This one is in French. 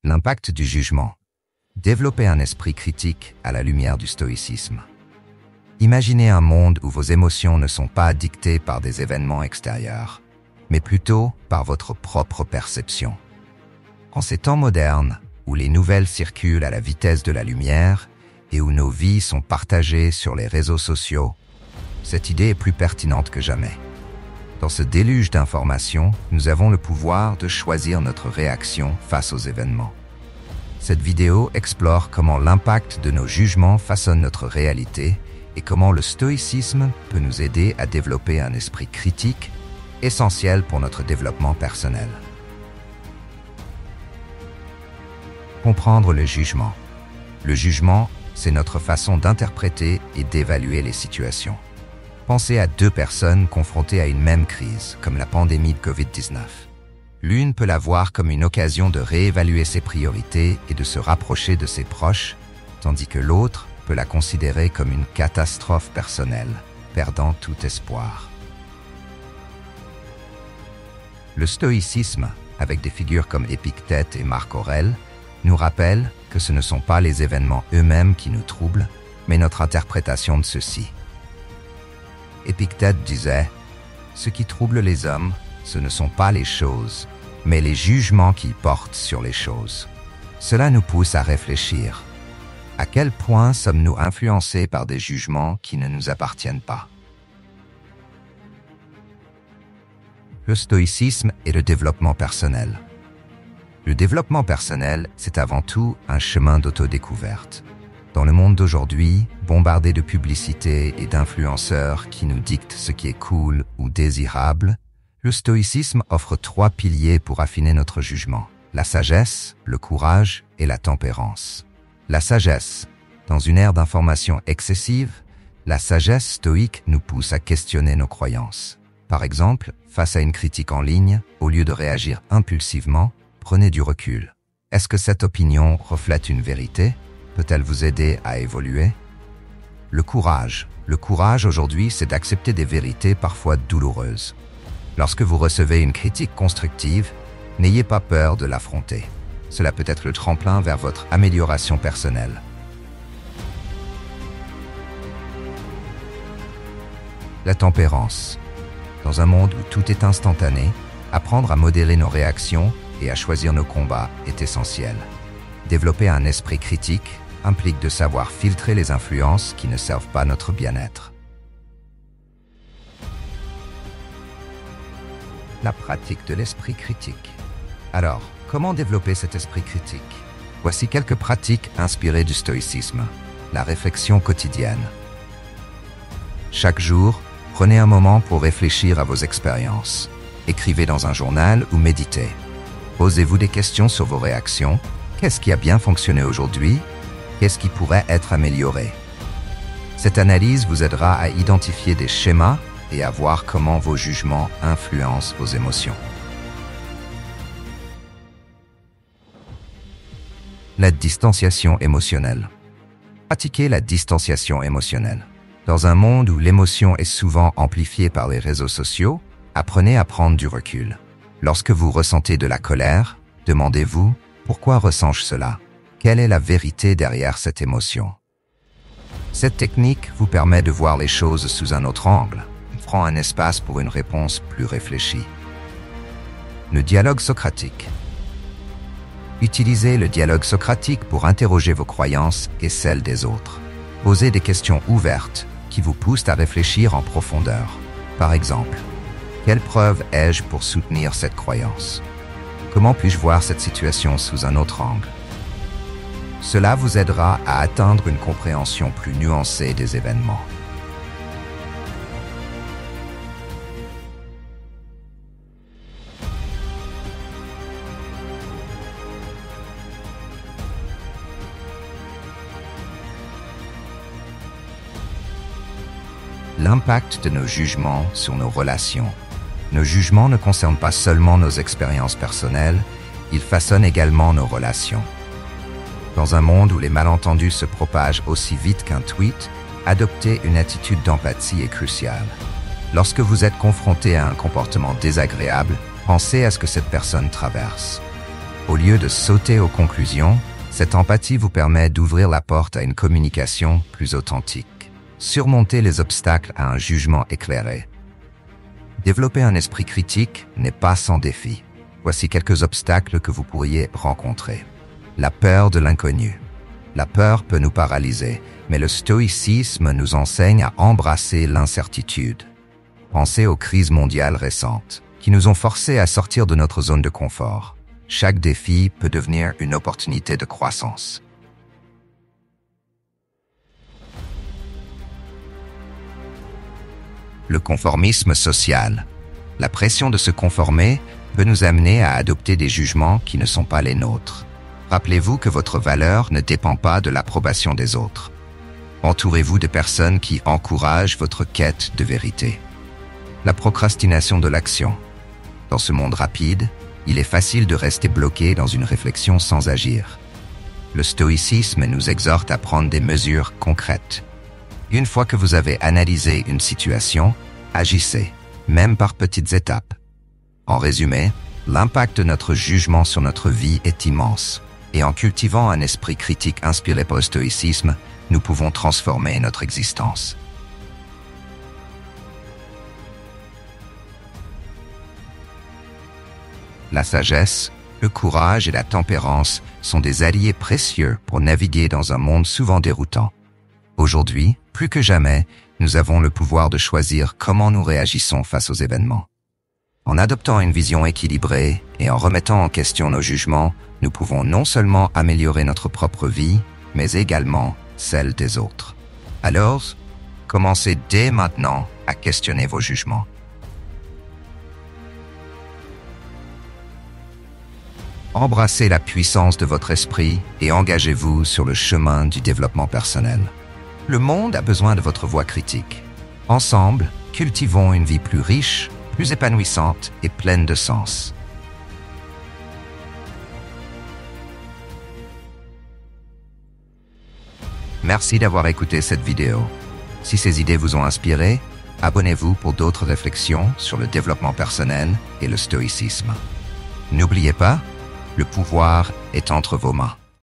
L'impact du jugement. Développez un esprit critique à la lumière du stoïcisme. Imaginez un monde où vos émotions ne sont pas dictées par des événements extérieurs, mais plutôt par votre propre perception. En ces temps modernes, où les nouvelles circulent à la vitesse de la lumière et où nos vies sont partagées sur les réseaux sociaux, cette idée est plus pertinente que jamais. Dans ce déluge d'informations, nous avons le pouvoir de choisir notre réaction face aux événements. Cette vidéo explore comment l'impact de nos jugements façonne notre réalité et comment le stoïcisme peut nous aider à développer un esprit critique, essentiel pour notre développement personnel. Comprendre le jugement. Le jugement, c'est notre façon d'interpréter et d'évaluer les situations. Pensez à deux personnes confrontées à une même crise, comme la pandémie de Covid-19. L'une peut la voir comme une occasion de réévaluer ses priorités et de se rapprocher de ses proches, tandis que l'autre peut la considérer comme une catastrophe personnelle, perdant tout espoir. Le stoïcisme, avec des figures comme Épictète et Marc Aurèle, nous rappelle que ce ne sont pas les événements eux-mêmes qui nous troublent, mais notre interprétation de ceux-ci. Épictète disait « Ce qui trouble les hommes, ce ne sont pas les choses, mais les jugements qu'ils portent sur les choses. » Cela nous pousse à réfléchir. À quel point sommes-nous influencés par des jugements qui ne nous appartiennent pas? Le stoïcisme et le développement personnel. Le développement personnel, c'est avant tout un chemin d'autodécouverte. Dans le monde d'aujourd'hui, bombardé de publicités et d'influenceurs qui nous dictent ce qui est cool ou désirable, le stoïcisme offre 3 piliers pour affiner notre jugement: la sagesse, le courage et la tempérance. La sagesse. Dans une ère d'information excessive, la sagesse stoïque nous pousse à questionner nos croyances. Par exemple, face à une critique en ligne, au lieu de réagir impulsivement, prenez du recul. Est-ce que cette opinion reflète une vérité? Peut-elle vous aider à évoluer? Le courage. Le courage aujourd'hui, c'est d'accepter des vérités parfois douloureuses. Lorsque vous recevez une critique constructive, n'ayez pas peur de l'affronter. Cela peut être le tremplin vers votre amélioration personnelle. La tempérance. Dans un monde où tout est instantané, apprendre à modérer nos réactions et à choisir nos combats est essentiel. Développer un esprit critique implique de savoir filtrer les influences qui ne servent pas notre bien-être. La pratique de l'esprit critique. Alors, comment développer cet esprit critique? Voici quelques pratiques inspirées du stoïcisme. La réflexion quotidienne. Chaque jour, prenez un moment pour réfléchir à vos expériences. Écrivez dans un journal ou méditez. Posez-vous des questions sur vos réactions. Qu'est-ce qui a bien fonctionné aujourd'hui? Qu'est-ce qui pourrait être amélioré? Cette analyse vous aidera à identifier des schémas et à voir comment vos jugements influencent vos émotions. La distanciation émotionnelle. Pratiquez la distanciation émotionnelle. Dans un monde où l'émotion est souvent amplifiée par les réseaux sociaux, apprenez à prendre du recul. Lorsque vous ressentez de la colère, demandez-vous « Pourquoi ressens-je cela ? Quelle est la vérité derrière cette émotion ?» Cette technique vous permet de voir les choses sous un autre angle, offrant un espace pour une réponse plus réfléchie. Le dialogue socratique. Utilisez le dialogue socratique pour interroger vos croyances et celles des autres. Posez des questions ouvertes qui vous poussent à réfléchir en profondeur. Par exemple, quelle preuve ai-je pour soutenir cette croyance? Comment puis-je voir cette situation sous un autre angle? Cela vous aidera à atteindre une compréhension plus nuancée des événements. L'impact de nos jugements sur nos relations. Nos jugements ne concernent pas seulement nos expériences personnelles, ils façonnent également nos relations. Dans un monde où les malentendus se propagent aussi vite qu'un tweet, adopter une attitude d'empathie est cruciale. Lorsque vous êtes confronté à un comportement désagréable, pensez à ce que cette personne traverse. Au lieu de sauter aux conclusions, cette empathie vous permet d'ouvrir la porte à une communication plus authentique. Surmonter les obstacles à un jugement éclairé. Développer un esprit critique n'est pas sans défi. Voici quelques obstacles que vous pourriez rencontrer. La peur de l'inconnu. La peur peut nous paralyser, mais le stoïcisme nous enseigne à embrasser l'incertitude. Pensez aux crises mondiales récentes, qui nous ont forcés à sortir de notre zone de confort. Chaque défi peut devenir une opportunité de croissance. Le conformisme social. La pression de se conformer peut nous amener à adopter des jugements qui ne sont pas les nôtres. Rappelez-vous que votre valeur ne dépend pas de l'approbation des autres. Entourez-vous de personnes qui encouragent votre quête de vérité. La procrastination de l'action. Dans ce monde rapide, il est facile de rester bloqué dans une réflexion sans agir. Le stoïcisme nous exhorte à prendre des mesures concrètes. Une fois que vous avez analysé une situation, agissez, même par petites étapes. En résumé, l'impact de notre jugement sur notre vie est immense, et en cultivant un esprit critique inspiré par le stoïcisme, nous pouvons transformer notre existence. La sagesse, le courage et la tempérance sont des alliés précieux pour naviguer dans un monde souvent déroutant. Aujourd'hui, plus que jamais, nous avons le pouvoir de choisir comment nous réagissons face aux événements. En adoptant une vision équilibrée et en remettant en question nos jugements, nous pouvons non seulement améliorer notre propre vie, mais également celle des autres. Alors, commencez dès maintenant à questionner vos jugements. Embrassez la puissance de votre esprit et engagez-vous sur le chemin du développement personnel. Le monde a besoin de votre voix critique. Ensemble, cultivons une vie plus riche, plus épanouissante et pleine de sens. Merci d'avoir écouté cette vidéo. Si ces idées vous ont inspiré, abonnez-vous pour d'autres réflexions sur le développement personnel et le stoïcisme. N'oubliez pas, le pouvoir est entre vos mains.